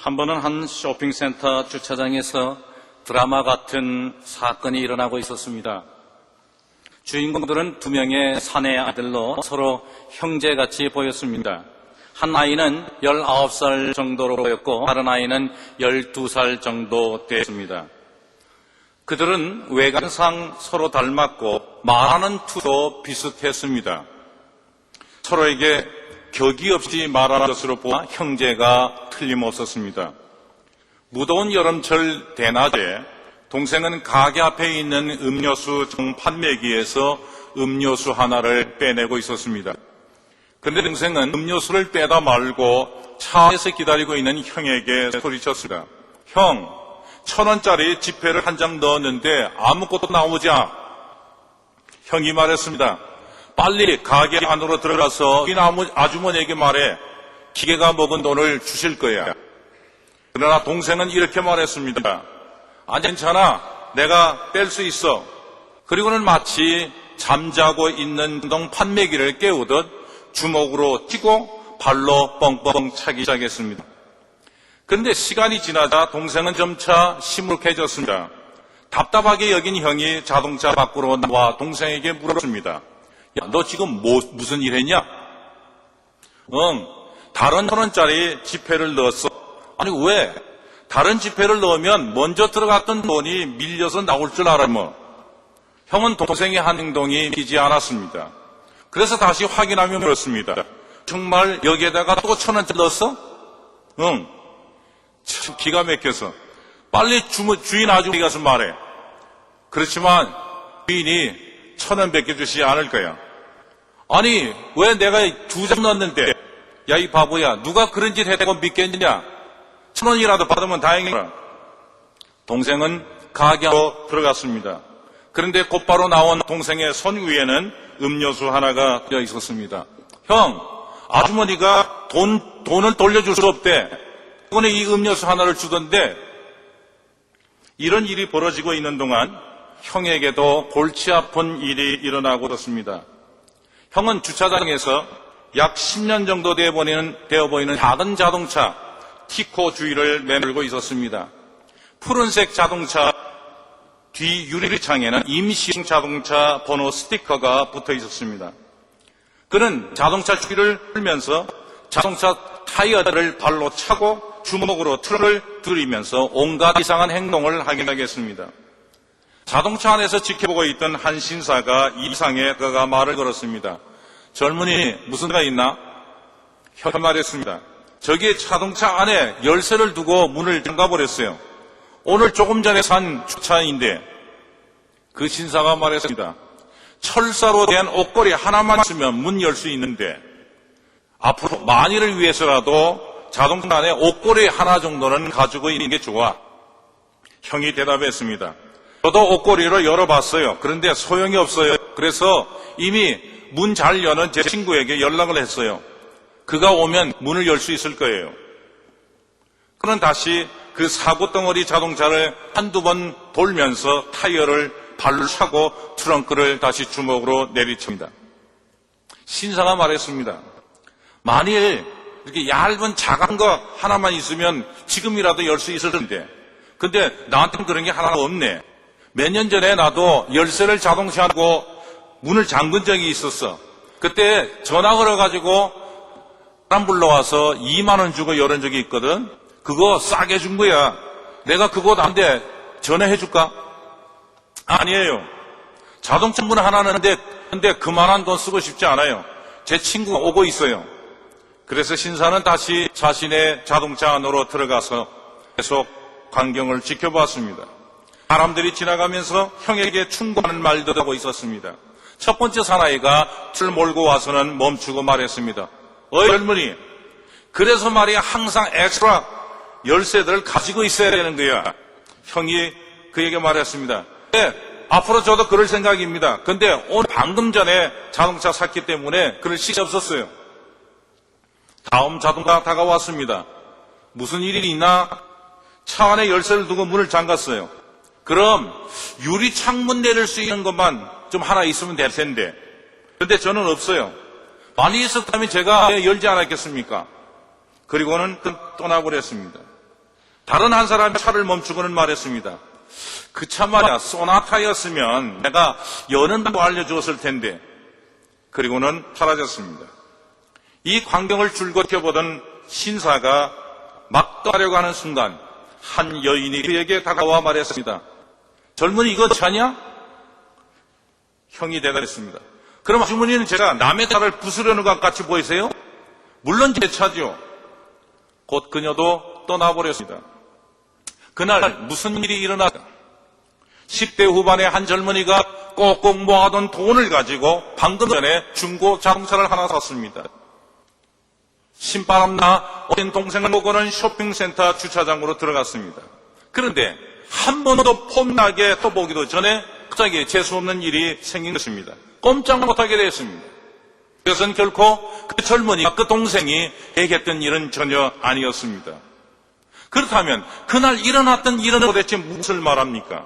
한 번은 한 쇼핑센터 주차장에서 드라마 같은 사건이 일어나고 있었습니다. 주인공들은 두 명의 사내 아들로 서로 형제같이 보였습니다. 한 아이는 19살 정도로 보였고 다른 아이는 12살 정도 됐습니다. 그들은 외관상 서로 닮았고 말하는 투도 비슷했습니다. 서로에게 격이 없이 말하는 것으로 보아 형제가 틀림없었습니다. 무더운 여름철 대낮에 동생은 가게 앞에 있는 음료수 판매기에서 음료수 하나를 빼내고 있었습니다. 그런데 동생은 음료수를 빼다 말고 차에서 기다리고 있는 형에게 소리쳤습니다. 형, 1,000원짜리 지폐를 한 장 넣었는데 아무것도 나오지 않아. 형이 말했습니다. 빨리 가게 안으로 들어가서 아주머니에게 말해. 기계가 먹은 돈을 주실 거야. 그러나 동생은 이렇게 말했습니다. 아, 괜찮아. 내가 뺄 수 있어. 그리고는 마치 잠자고 있는 동 판매기를 깨우듯 주먹으로 튀고 발로 뻥뻥 차기 시작했습니다. 그런데 시간이 지나자 동생은 점차 시무룩해졌습니다. 답답하게 여긴 형이 자동차 밖으로 나와 동생에게 물었습니다. 야, 너 지금 무슨 일 했냐? 다른 1,000원짜리 지폐를 넣었어. 아니, 왜? 다른 지폐를 넣으면 먼저 들어갔던 돈이 밀려서 나올 줄 알아, 뭐. 형은 동생의 한 행동이 믿기지 않았습니다. 그래서 다시 확인하며 물었습니다. 정말 여기에다가 또 1,000원짜리 넣었어? 응. 참 기가 막혀서. 빨리 주인 아주머니 가서 말해. 그렇지만 주인이 1,000원 베껴주지 않을 거야. 아니, 왜 내가 2장 넣었는데? 야, 이 바보야. 누가 그런 짓 했다고 믿겠느냐? 1,000원이라도 받으면 다행이다. 동생은 가게 안으로 들어갔습니다. 그런데 곧바로 나온 동생의 손 위에는 음료수 하나가 띄어 있었습니다. 형, 아주머니가 돈을 돌려줄 수 없대. 이번에 이 음료수 하나를 주던데. 이런 일이 벌어지고 있는 동안 형에게도 골치 아픈 일이 일어나고 있었습니다. 형은 주차장에서 약 10년 정도 되어 보이는 작은 자동차 티코 주위를 매물고 있었습니다. 푸른색 자동차 뒤 유리창에는 임시 자동차 번호 스티커가 붙어 있었습니다. 그는 자동차 주위를 풀면서 자동차 타이어를 발로 차고 주먹으로 트럭을 들이면서 온갖 이상한 행동을 하게 하겠습니다. 자동차 안에서 지켜보고 있던 한 신사가 이상해 그가 말을 걸었습니다. 젊은이 무슨 일이 있나? 형이 말했습니다. 저기 자동차 안에 열쇠를 두고 문을 잠가버렸어요. 오늘 조금 전에 산 주차인데. 그 신사가 말했습니다. 철사로 된 옷걸이 하나만 있으면 문 열 수 있는데 앞으로 만일을 위해서라도 자동차 안에 옷걸이 하나 정도는 가지고 있는 게 좋아. 형이 대답했습니다. 저도 옷걸이로 열어봤어요. 그런데 소용이 없어요. 그래서 이미 문 잘 여는 제 친구에게 연락을 했어요. 그가 오면 문을 열 수 있을 거예요. 그는 다시 그 사고덩어리 자동차를 한두 번 돌면서 타이어를 발로 차고 트렁크를 다시 주먹으로 내리칩니다. 신사가 말했습니다. 만일 이렇게 얇은 작은 거 하나만 있으면 지금이라도 열 수 있을 텐데. 근데 나한테는 그런 게 하나도 없네. 몇 년 전에 나도 열쇠를 자동차하고 문을 잠근 적이 있었어. 그때 전화 걸어가지고 사람 불러와서 2만 원 주고 열은 적이 있거든. 그거 싸게 준 거야. 내가 그거 나한테 전화해 줄까? 아니에요. 자동차 문 하나는 근데 그만한 돈 쓰고 싶지 않아요. 제 친구가 오고 있어요. 그래서 신사는 다시 자신의 자동차 안으로 들어가서 계속 광경을 지켜보았습니다. 사람들이 지나가면서 형에게 충고하는 말도 하고 있었습니다. 첫 번째 사나이가 술 몰고 와서는 멈추고 말했습니다. 어이 젊은이, 그래서 말이야 항상 엑스트라 열쇠들을 가지고 있어야 되는 거야. 형이 그에게 말했습니다. 네, 앞으로 저도 그럴 생각입니다. 근데 오늘 방금 전에 자동차 샀기 때문에 그럴 시간이 없었어요. 다음 자동차가 다가왔습니다. 무슨 일이 있나? 차 안에 열쇠를 두고 문을 잠갔어요. 그럼 유리 창문 내릴 수 있는 것만 좀 하나 있으면 될 텐데. 그런데 저는 없어요. 많이 있었다면 제가 열지 않았겠습니까? 그리고는 떠나버렸습니다. 다른 한 사람이 차를 멈추고는 말했습니다. 그 차 말이야, 소나타였으면 내가 여는 방법 알려주었을 텐데. 그리고는 사라졌습니다. 이 광경을 줄곧 켜보던 신사가 막 떠나려고 하는 순간 한 여인이 그에게 다가와 말했습니다. 젊은이 이거 차냐? 형이 대답했습니다. 그럼 아주머니는 제가 남의 차를 부수려는 것 같이 보이세요? 물론 제 차죠. 곧 그녀도 떠나버렸습니다. 그날 무슨 일이 일어났다. 10대 후반의 한 젊은이가 꼭꼭 모아둔 돈을 가지고 방금 전에 중고 자동차를 하나 샀습니다. 신바람나 어린 동생을 보고는 쇼핑센터 주차장으로 들어갔습니다. 그런데 한 번도 폼나게 떠보기도 전에 갑자기 재수없는 일이 생긴 것입니다. 꼼짝 못하게 됐습니다. 그것은 결코 그 젊은이가 그 동생이 얘기했던 일은 전혀 아니었습니다. 그렇다면 그날 일어났던 일은 도대체 무엇을 말합니까?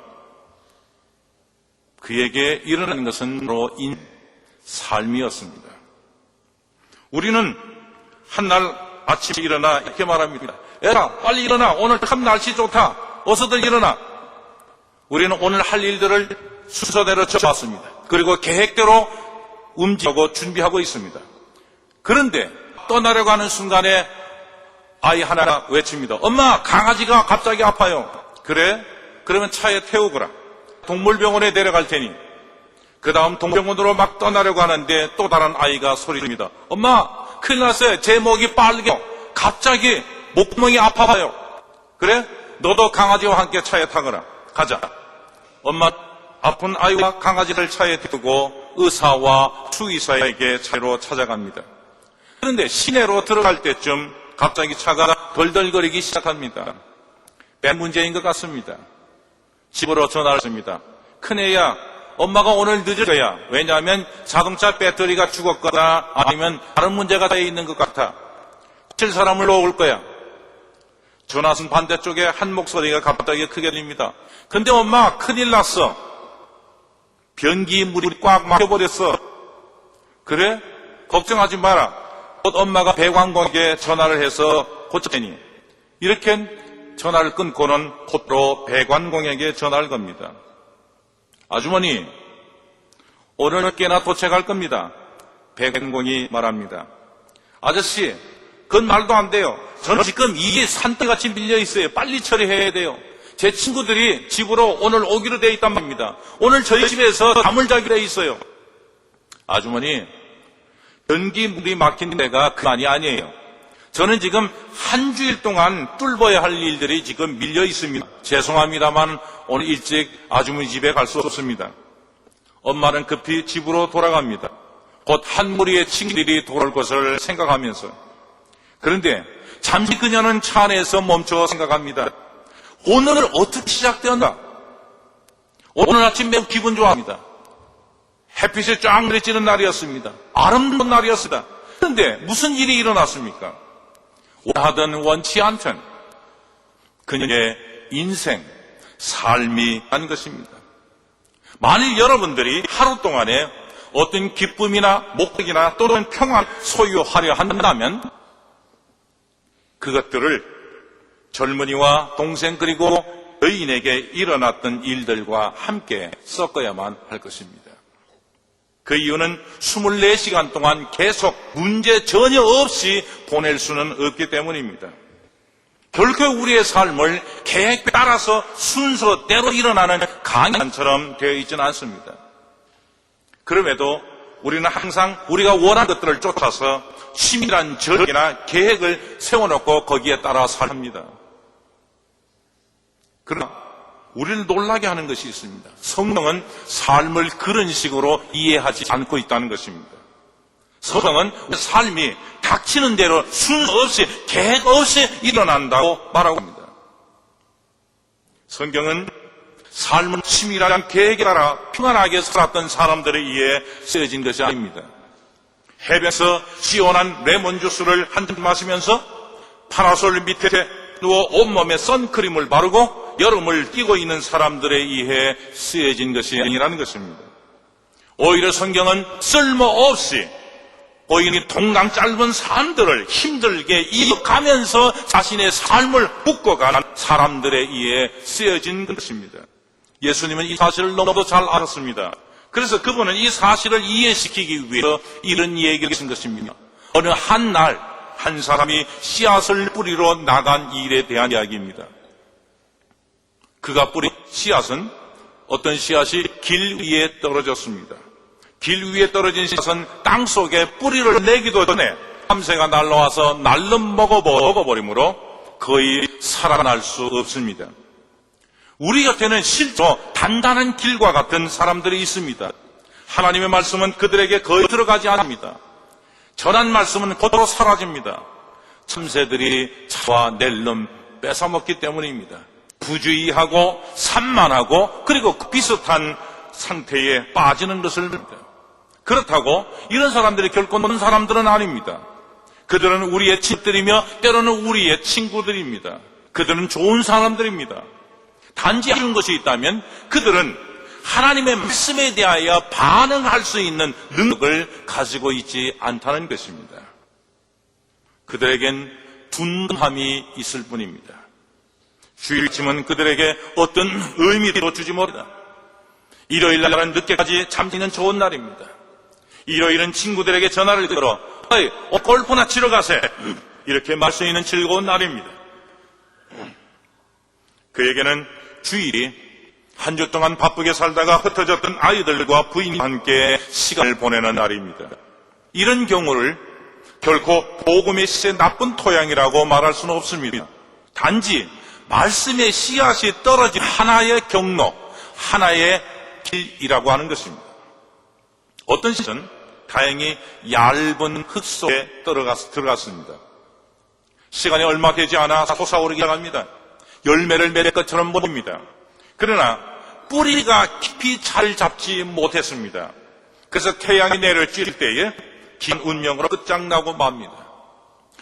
그에게 일어나는 것은 바로 삶이었습니다. 우리는 한날 아침에 일어나 이렇게 말합니다. 애라 빨리 일어나, 오늘 참 날씨 좋다, 어서들 일어나. 우리는 오늘 할 일들을 순서대로 적어왔습니다. 그리고 계획대로 움직이고 준비하고 있습니다. 그런데 떠나려고 하는 순간에 아이 하나가 외칩니다. 엄마, 강아지가 갑자기 아파요. 그래? 그러면 차에 태우거라. 동물병원에 내려갈 테니. 그 다음 동물병원으로 막 떠나려고 하는데 또 다른 아이가 소리칩니다. 엄마, 큰일 났어요. 제 목이 빨개요. 갑자기 목구멍이 아파봐요. 그래? 너도 강아지와 함께 차에 타거라. 가자. 엄마, 아픈 아이와 강아지를 차에 태우고 의사와 수의사에게 차로 찾아갑니다. 그런데 시내로 들어갈 때쯤 갑자기 차가 덜덜거리기 시작합니다. 배 문제인 것 같습니다. 집으로 전화를 했습니다. 큰애야, 엄마가 오늘 늦을 거야. 왜냐하면 자동차 배터리가 죽었거나 아니면 다른 문제가 돼 있는 것 같아. 칠 사람을 놓을 거야. 전화선 반대쪽에 한 목소리가 갑자기 크게 들립니다. 근데 엄마, 큰일 났어. 변기 물이 꽉 막혀버렸어. 그래? 걱정하지 마라. 곧 엄마가 배관공에게 전화를 해서 고쳐내니. 이렇게 전화를 끊고는 곧바로 배관공에게 전화를 겁니다. 아주머니, 오늘 늦게나 도착할 겁니다. 배관공이 말합니다. 아저씨, 그건 말도 안 돼요. 저는 지금 이게 산더미같이 밀려 있어요. 빨리 처리해야 돼요. 제 친구들이 집으로 오늘 오기로 돼 있단 말입니다. 오늘 저희 집에서 잠을 자기로 돼 있어요. 아주머니, 변기 물이 막힌 데가 그만이 아니에요. 저는 지금 한 주일 동안 뚫어야 할 일들이 지금 밀려 있습니다. 죄송합니다만 오늘 일찍 아주머니 집에 갈 수 없습니다. 엄마는 급히 집으로 돌아갑니다. 곧 한 무리의 친구들이 돌아올 것을 생각하면서. 그런데 잠시 그녀는 차 안에서 멈춰 생각합니다. 오늘은 어떻게 시작되었나? 오늘 아침 매우 기분 좋아합니다. 햇빛이 쫙 내리쬐는 날이었습니다. 아름다운 날이었습니다. 그런데 무슨 일이 일어났습니까? 원하든 원치 않든 그녀의 인생, 삶이 아닌 것입니다. 만일 여러분들이 하루 동안에 어떤 기쁨이나 목적이나 또는 평안 소유하려 한다면 그것들을 젊은이와 동생 그리고 여인에게 일어났던 일들과 함께 섞어야만 할 것입니다. 그 이유는 24시간 동안 계속 문제 전혀 없이 보낼 수는 없기 때문입니다. 결코 우리의 삶을 계획에 따라서 순서대로 일어나는 강연처럼 되어 있지는 않습니다. 그럼에도 우리는 항상 우리가 원하는 것들을 쫓아서 치밀한 전략이나 계획을 세워놓고 거기에 따라 삽니다. 그러나 우리를 놀라게 하는 것이 있습니다. 성경은 삶을 그런 식으로 이해하지 않고 있다는 것입니다. 성경은 삶이 닥치는 대로 순서 없이 계획 없이 일어난다고 말하고 있습니다. 성경은 삶은 치밀한 계획에 따라 평안하게 살았던 사람들에 의해 쓰여진 것이 아닙니다. 해변에서 시원한 레몬 주스를 한 잔 마시면서 파라솔 밑에 누워 온몸에 선크림을 바르고 여름을 띄고 있는 사람들에 의해 쓰여진 것이 아니라는 것입니다. 오히려 성경은 쓸모없이 보이니 동강 짧은 삶들을 힘들게 이어가면서 자신의 삶을 묶어가는 사람들에 의해 쓰여진 것입니다. 예수님은 이 사실을 너무도 잘 알았습니다. 그래서 그분은 이 사실을 이해시키기 위해서 이런 얘기를 하신 것입니다. 어느 한 날 한 사람이 씨앗을 뿌리러 나간 일에 대한 이야기입니다. 그가 뿌린 씨앗은 어떤 씨앗이 길 위에 떨어졌습니다. 길 위에 떨어진 씨앗은 땅 속에 뿌리를 내기도 전에 참새가 날라와서 날름 먹어버리므로 거의 살아날 수 없습니다. 우리 곁에는 실제로 단단한 길과 같은 사람들이 있습니다. 하나님의 말씀은 그들에게 거의 들어가지 않습니다. 전한 말씀은 곧바로 사라집니다. 참새들이 차와 낼름 뺏어먹기 때문입니다. 부주의하고 산만하고 그리고 비슷한 상태에 빠지는 것을 봅니다. 그렇다고 이런 사람들이 결코 나쁜 사람들은 아닙니다. 그들은 우리의 친구들이며 때로는 우리의 친구들입니다. 그들은 좋은 사람들입니다. 단지 이런 것이 있다면 그들은 하나님의 말씀에 대하여 반응할 수 있는 능력을 가지고 있지 않다는 것입니다. 그들에겐 둔감함이 있을 뿐입니다. 주일 아침은 그들에게 어떤 의미도 주지 못합니다. 일요일 날은 늦게까지 잠드는 좋은 날입니다. 일요일은 친구들에게 전화를 걸어 골프나 치러 가세 이렇게 말 수 있는 즐거운 날입니다. 그에게는 주일이 한 주 동안 바쁘게 살다가 흩어졌던 아이들과 부인과 함께 시간을 보내는 날입니다. 이런 경우를 결코 복음의 씨의 나쁜 토양이라고 말할 수는 없습니다. 단지 말씀의 씨앗이 떨어진 하나의 경로, 하나의 길이라고 하는 것입니다. 어떤 씨앗은 다행히 얇은 흙 속에 들어갔습니다. 시간이 얼마 되지 않아 솟아오르기 시작합니다. 열매를 맺을 것처럼 보입니다. 그러나 뿌리가 깊이 잘 잡지 못했습니다. 그래서 태양이 내려질 때에 긴 운명으로 끝장나고 맙니다.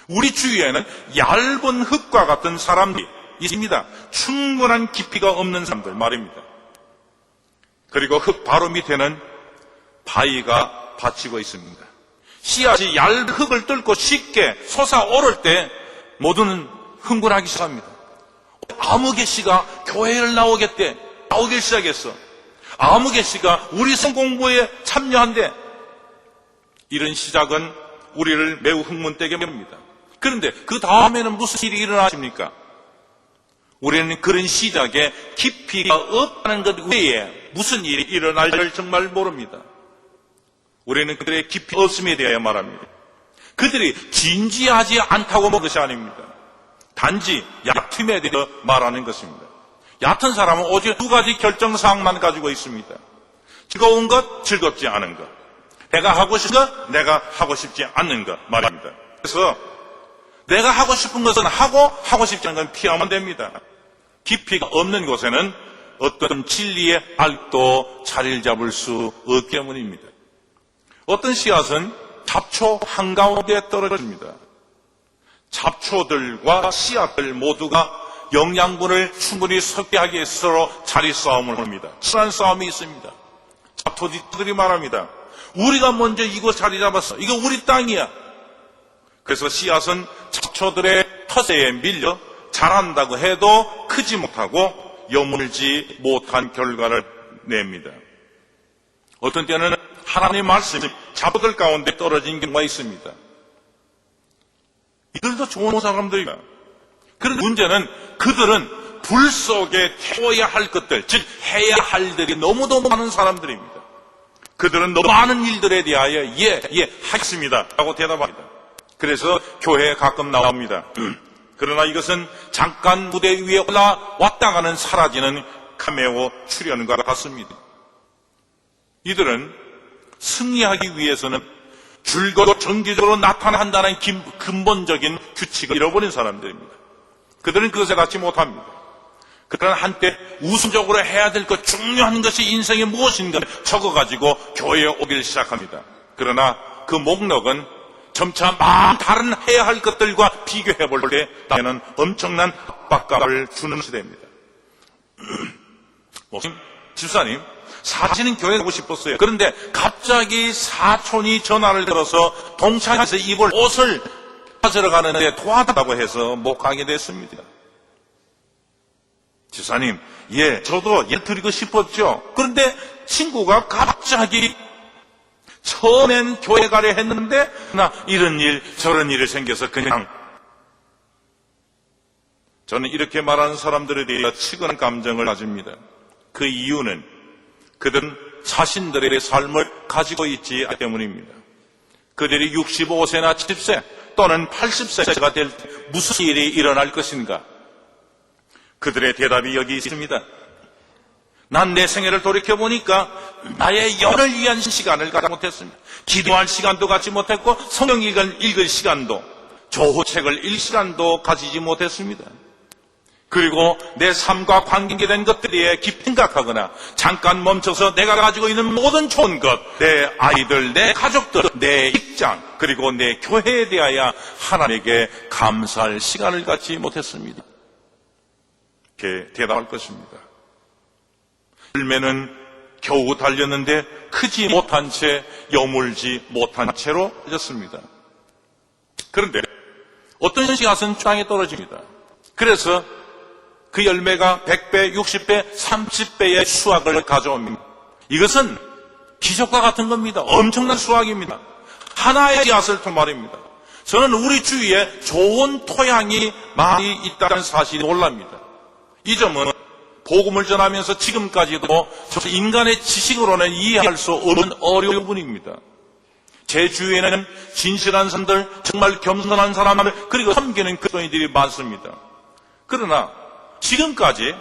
우리 주위에는 얇은 흙과 같은 사람들이 있습니다. 충분한 깊이가 없는 사람들 말입니다. 그리고 흙 바로 밑에는 바위가 받치고 있습니다. 씨앗이 얇은 흙을 뚫고 쉽게 솟아오를 때 모두는 흥분하기 시작합니다. 아무개 씨가 교회를 나오기 시작했어. 아무개 씨가 우리 성공부에 참여한대. 이런 시작은 우리를 매우 흥분되게 합니다. 그런데 그 다음에는 무슨 일이 일어나십니까? 우리는 그런 시작에 깊이가 없다는 것 외에 무슨 일이 일어날지를 정말 모릅니다. 우리는 그들의 깊이 없음에 대하여 말합니다. 그들이 진지하지 않다고 본 것이 아닙니다. 단지 얕음에 대해서 말하는 것입니다. 얕은 사람은 오직 두 가지 결정사항만 가지고 있습니다. 즐거운 것, 즐겁지 않은 것. 내가 하고 싶은 것, 내가 하고 싶지 않는 것 말입니다. 그래서 내가 하고 싶은 것은 하고 싶지 않은 건 피하면 됩니다. 깊이가 없는 곳에는 어떤 진리의 알도 자리를 잡을 수 없기 때문입니다. 어떤 씨앗은 잡초 한가운데 떨어집니다. 잡초들과 씨앗들 모두가 영양분을 충분히 섭취하기 위해서 서로 자리 싸움을 합니다. 치열한 싸움이 있습니다. 잡초들이 말합니다. 우리가 먼저 이거 자리 잡았어. 이거 우리 땅이야. 그래서 씨앗은 잡초들의 텃세에 밀려 자란다고 해도 크지 못하고 여물지 못한 결과를 냅니다. 어떤 때는 하나님의 말씀이 잡초들 가운데 떨어진 경우가 있습니다. 이들도 좋은 사람들이다. 그런데 문제는 그들은 불 속에 태워야 할 것들, 즉 해야 할 일들이 너무너무 많은 사람들입니다. 그들은 너무 많은 일들에 대하여 하겠습니다 라고 대답합니다. 그래서 교회에 가끔 나옵니다. 그러나 이것은 잠깐 무대 위에 올라왔다 가는 사라지는 카메오 출연과 같습니다. 이들은 승리하기 위해서는 줄곧 정기적으로 나타난다는 근본적인 규칙을 잃어버린 사람들입니다. 그들은 그것에 닿지 못합니다. 그들은 한때 우선적으로 해야 될 것, 중요한 것이 인생에 무엇인가 적어가지고 교회에 오기를 시작합니다. 그러나 그 목록은 점차 많은 다른 해야 할 것들과 비교해볼 때 나에는 엄청난 압박감을 주는 시대입니다. 집사님, 사실은 교회에 가고 싶었어요. 그런데 갑자기 사촌이 전화를 걸어서 동창에서 입을 옷을 찾으러 가는데 도와달라고 해서 못 가게 됐습니다. 지사님, 예, 저도 예 드리고 싶었죠. 그런데 친구가 갑자기 처음엔 교회 가려 했는데 나 이런 일 저런 일이 생겨서 그냥. 저는 이렇게 말하는 사람들에 대해 치근한 감정을 가집니다. 그 이유는 그들은 자신들의 삶을 가지고 있지 않기 때문입니다. 그들이 65세나 70세 또는 80세가 될 때 무슨 일이 일어날 것인가? 그들의 대답이 여기 있습니다. 난 내 생애를 돌이켜보니까 나의 영을 위한 시간을 갖지 못했습니다. 기도할 시간도 갖지 못했고 성경 읽을 시간도, 조호책을 읽을 시간도 가지지 못했습니다. 그리고 내 삶과 관계된 것들에 대해 깊이 생각하거나 잠깐 멈춰서 내가 가지고 있는 모든 좋은 것, 내 아이들, 내 가족들, 내 직장, 그리고 내 교회에 대하여 하나님에게 감사할 시간을 갖지 못했습니다. 이렇게 대답할 것입니다. 열매는 겨우 달렸는데 크지 못한 채, 여물지 못한 채로 떨어졌습니다. 그런데 어떤 씨앗은 땅에 떨어집니다. 그래서 그 열매가 100배, 60배, 30배의 수확을 가져옵니다. 이것은 기적과 같은 겁니다. 엄청난 수확입니다. 하나의 씨앗을 통 말입니다. 저는 우리 주위에 좋은 토양이 많이 있다는 사실이 놀랍니다. 이 점은 복음을 전하면서 지금까지도 인간의 지식으로는 이해할 수 없는 어려운 부분입니다. 제 주위에는 진실한 사람들, 정말 겸손한 사람들, 그리고 섬기는 그리스도인들이 많습니다. 그러나 지금까지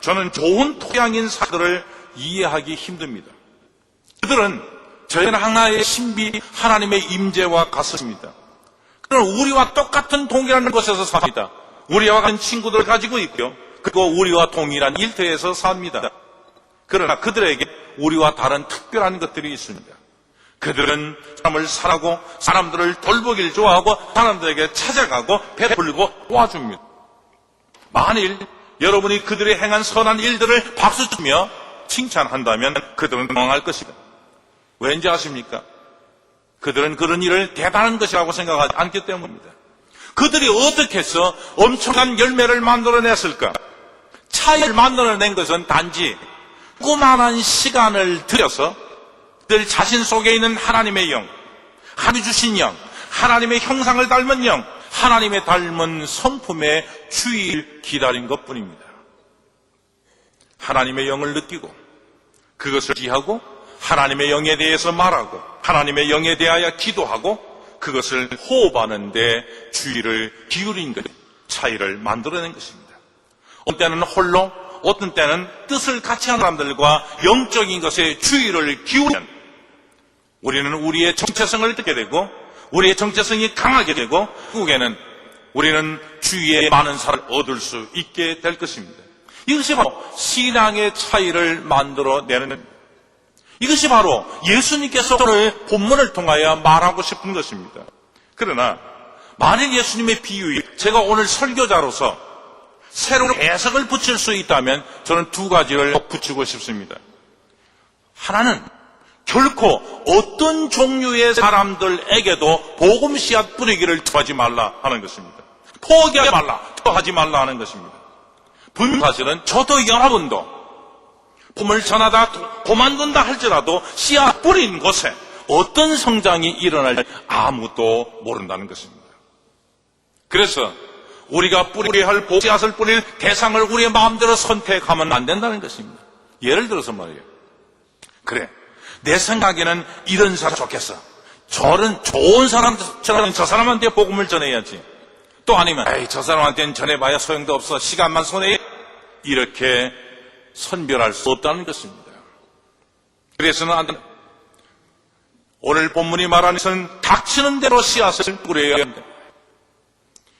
저는 좋은 토양인 사람들을 이해하기 힘듭니다. 그들은 저희는 하나의 신비, 하나님의 임재와 같습니다. 그들은 우리와 똑같은 동일한 곳에서 삽니다. 우리와 같은 친구들을 가지고 있고요. 그리고 우리와 동일한 일터에서 삽니다. 그러나 그들에게 우리와 다른 특별한 것들이 있습니다. 그들은 사람을 사랑하고 사람들을 돌보길 좋아하고 사람들에게 찾아가고 베풀고 도와줍니다. 만일 여러분이 그들이 행한 선한 일들을 박수치며 칭찬한다면 그들은 당황할 것입니다. 왠지 아십니까? 그들은 그런 일을 대단한 것이라고 생각하지 않기 때문입니다. 그들이 어떻게 해서 엄청난 열매를 만들어냈을까? 차이를 만들어낸 것은 단지 조그만한 시간을 들여서 늘 자신 속에 있는 하나님의 영, 하나님이 주신 영, 하나님의 형상을 닮은 영, 하나님의 닮은 성품의 주의를 기다린 것뿐입니다. 하나님의 영을 느끼고 그것을 지하고 하나님의 영에 대해서 말하고 하나님의 영에 대하여 기도하고 그것을 호흡하는 데 주의를 기울인 것, 차이를 만들어낸 것입니다. 어떤 때는 홀로, 어떤 때는 뜻을 같이 하는 사람들과 영적인 것에 주의를 기울이면 우리는 우리의 정체성을 듣게 되고 우리의 정체성이 강하게 되고 결국에는 우리는 주위에 많은 사람을 얻을 수 있게 될 것입니다. 이것이 바로 신앙의 차이를 만들어내는 겁니다. 이것이 바로 예수님께서 오늘 본문을 통하여 말하고 싶은 것입니다. 그러나 만일 예수님의 비유에 제가 오늘 설교자로서 새로운 해석을 붙일 수 있다면 저는 두 가지를 붙이고 싶습니다. 하나는 결코 어떤 종류의 사람들에게도 복음 씨앗 뿌리기를 투하지 말라 하는 것입니다. 포기하지 말라, 투하지 말라 하는 것입니다. 분명 사실은 저도 여러분도 복음을 전하다 고만둔다 할지라도 씨앗 뿌린 곳에 어떤 성장이 일어날지 아무도 모른다는 것입니다. 그래서 우리가 뿌려야 할 씨앗을 뿌릴 대상을 우리의 마음대로 선택하면 안 된다는 것입니다. 예를 들어서 말이에요. 그래, 내 생각에는 이런 사람 좋겠어. 저런 좋은 사람처럼 저 사람한테 복음을 전해야지. 또 아니면 에이, 저 사람한테는 전해봐야 소용도 없어. 시간만 손해해. 이렇게 선별할 수 없다는 것입니다. 그래서는 안 된다. 오늘 본문이 말하는 것은 닥치는 대로 씨앗을 뿌려야 합니다.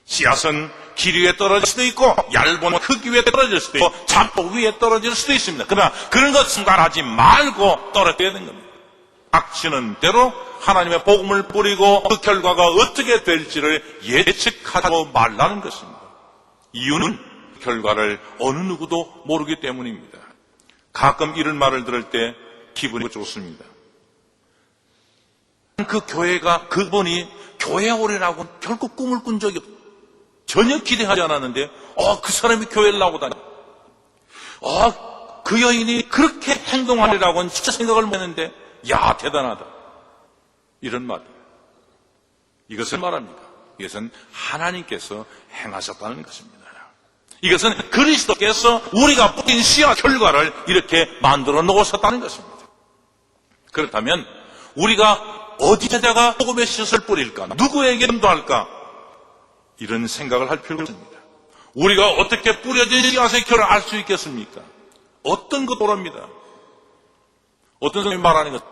씨앗은 길 위에 떨어질 수도 있고 얇은 흙 위에 떨어질 수도 있고 잡곡 위에 떨어질 수도 있습니다. 그러나 그런 것 생각하지 말고 떨어져야 되는 겁니다. 닥치는 대로 하나님의 복음을 뿌리고 그 결과가 어떻게 될지를 예측하지 말라는 것입니다. 이유는 결과를 어느 누구도 모르기 때문입니다. 가끔 이런 말을 들을 때 기분이 좋습니다. 그 교회가 그분이 교회에 오리라고 결코 꿈을 꾼 적이 없어요. 전혀 기대하지 않았는데 그 사람이 교회를 나오다니. 그 여인이 그렇게 행동하리라고는 진짜 생각을 못했는데, 야, 대단하다. 이런 말이에요. 이것을 말합니다. 이것은 하나님께서 행하셨다는 것입니다. 이것은 그리스도께서 우리가 뿌린 씨앗 결과를 이렇게 만들어 놓으셨다는 것입니다. 그렇다면 우리가 어디에다가 복음의 씨앗을 뿌릴까? 누구에게 전도할까? 이런 생각을 할 필요가 있습니다. 우리가 어떻게 뿌려진 씨앗의 결과를 알 수 있겠습니까? 어떤 것도 모릅니다. 어떤 사람이 말하는 것,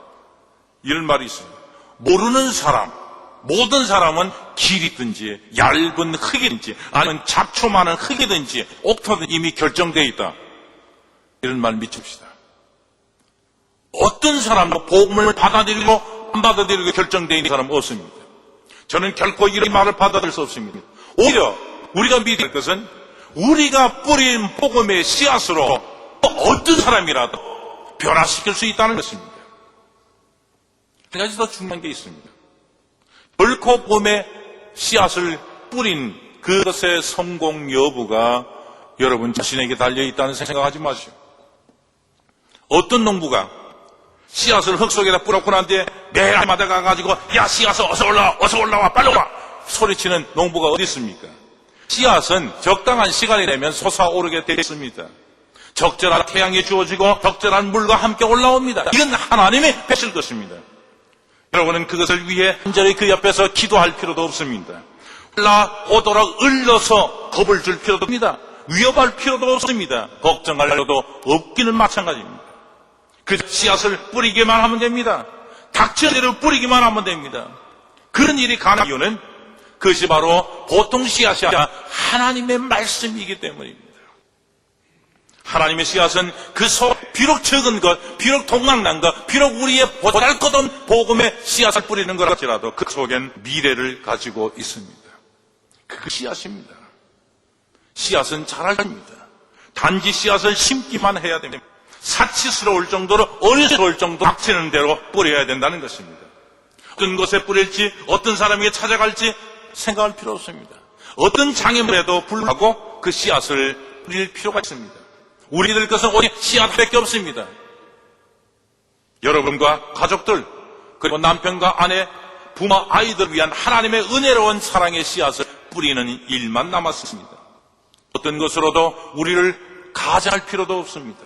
이런 말이 있습니다. 모르는 사람, 모든 사람은 길이든지 얇은 흙이든지 아니면 잡초 많은 흙이든지 옥토든지 이미 결정되어 있다. 이런 말 믿읍시다. 어떤 사람도 복음을 받아들이고 안 받아들이고 결정되어 있는 사람은 없습니다. 저는 결코 이런 말을 받아들일 수 없습니다. 오히려 우리가 믿어야 할 것은 우리가 뿌린 복음의 씨앗으로 어떤 사람이라도 변화시킬 수 있다는 것입니다. 한 가지 더 중요한 게 있습니다. 결코 복음의 씨앗을 뿌린 그것의 성공 여부가 여러분 자신에게 달려있다는 생각하지 마시오. 어떤 농부가 씨앗을 흙 속에다 뿌렸고 난 뒤에 매일 아침마다 가가지고 야 씨앗아 어서 올라와 어서 올라와 빨리 와 소리치는 농부가 어디 있습니까? 씨앗은 적당한 시간이 되면 솟아오르게 되어 있습니다. 적절한 태양이 주어지고 적절한 물과 함께 올라옵니다. 이건 하나님의 배실 것입니다. 여러분은 그것을 위해 간절히 그 옆에서 기도할 필요도 없습니다. 올라오도록 을러서 겁을 줄 필요도 없습니다. 위협할 필요도 없습니다. 걱정할 필요도 없기는 마찬가지입니다. 그 씨앗을 뿌리기만 하면 됩니다. 닥치는 대로 뿌리기만 하면 됩니다. 그런 일이 가능한 이유는 그것이 바로 보통 씨앗이 아니라 하나님의 말씀이기 때문입니다. 하나님의 씨앗은 그 속 비록 적은 것, 비록 동락난 것, 비록 우리의 보잘것없는 복음의 씨앗을 뿌리는 것 같지라도 그 속엔 미래를 가지고 있습니다. 그 씨앗입니다. 씨앗은 자랄 겁니다. 단지 씨앗을 심기만 해야 됩니다. 사치스러울 정도로 어리석을 정도로 닥치는 대로 뿌려야 된다는 것입니다. 어떤 곳에 뿌릴지 어떤 사람에게 찾아갈지 생각할 필요 없습니다. 어떤 장애물에도 불구하고 그 씨앗을 뿌릴 필요가 있습니다. 우리들 것은 오직 씨앗밖에 없습니다. 여러분과 가족들 그리고 남편과 아내, 부모, 아이들을 위한 하나님의 은혜로운 사랑의 씨앗을 뿌리는 일만 남았습니다. 어떤 것으로도 우리를 가장할 필요도 없습니다.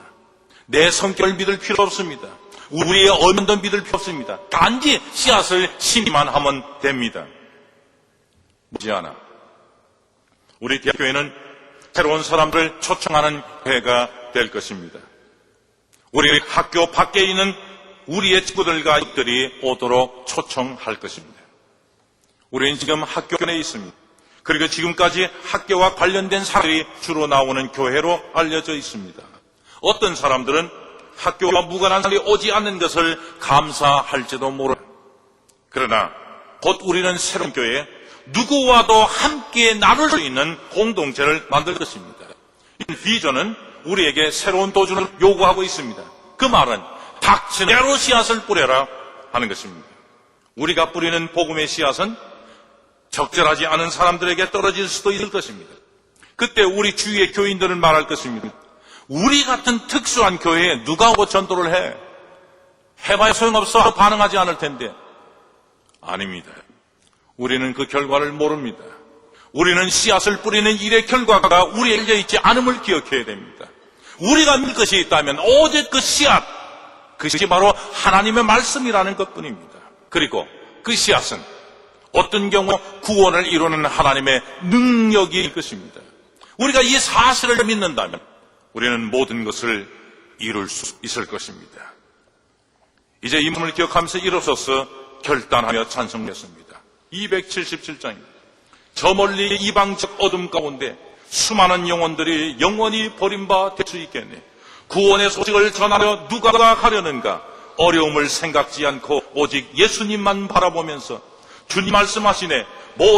내 성격을 믿을 필요 없습니다. 우리의 언변도 믿을 필요 없습니다. 단지 씨앗을 심기만 하면 됩니다. 머지않아 우리 대학교에는 새로운 사람들을 초청하는 회가 될 것입니다. 우리 학교 밖에 있는 우리의 친구들과 이들이 오도록 초청할 것입니다. 우리는 지금 학교 안에 있습니다. 그리고 지금까지 학교와 관련된 사람들이 주로 나오는 교회로 알려져 있습니다. 어떤 사람들은 학교와 무관한 사람이 오지 않는 것을 감사할지도 모릅니다. 그러나 곧 우리는 새로운 교회에 누구와도 함께 나눌 수 있는 공동체를 만들 것입니다. 이 비전은 우리에게 새로운 도전을 요구하고 있습니다. 그 말은 닥치는 대로 씨앗을 뿌려라 하는 것입니다. 우리가 뿌리는 복음의 씨앗은 적절하지 않은 사람들에게 떨어질 수도 있을 것입니다. 그때 우리 주위의 교인들은 말할 것입니다. 우리 같은 특수한 교회에 누가 오고 전도를 해? 해봐야 소용없어. 반응하지 않을 텐데. 아닙니다. 우리는 그 결과를 모릅니다. 우리는 씨앗을 뿌리는 일의 결과가 우리에 알려 있지 않음을 기억해야 됩니다. 우리가 믿을 것이 있다면 오직 그 씨앗, 그것이 바로 하나님의 말씀이라는 것뿐입니다. 그리고 그 씨앗은 어떤 경우 구원을 이루는 하나님의 능력일 것입니다. 우리가 이 사실을 믿는다면 우리는 모든 것을 이룰 수 있을 것입니다. 이제 이 말씀을 기억하면서 일어서서 결단하며 찬송했습니다. 277장입니다. 저 멀리 이방적 어둠 가운데 수많은 영혼들이 영원히 버림받을 수 있겠네. 구원의 소식을 전하려 누가 가려는가? 어려움을 생각지 않고 오직 예수님만 바라보면서 주님 말씀하시네.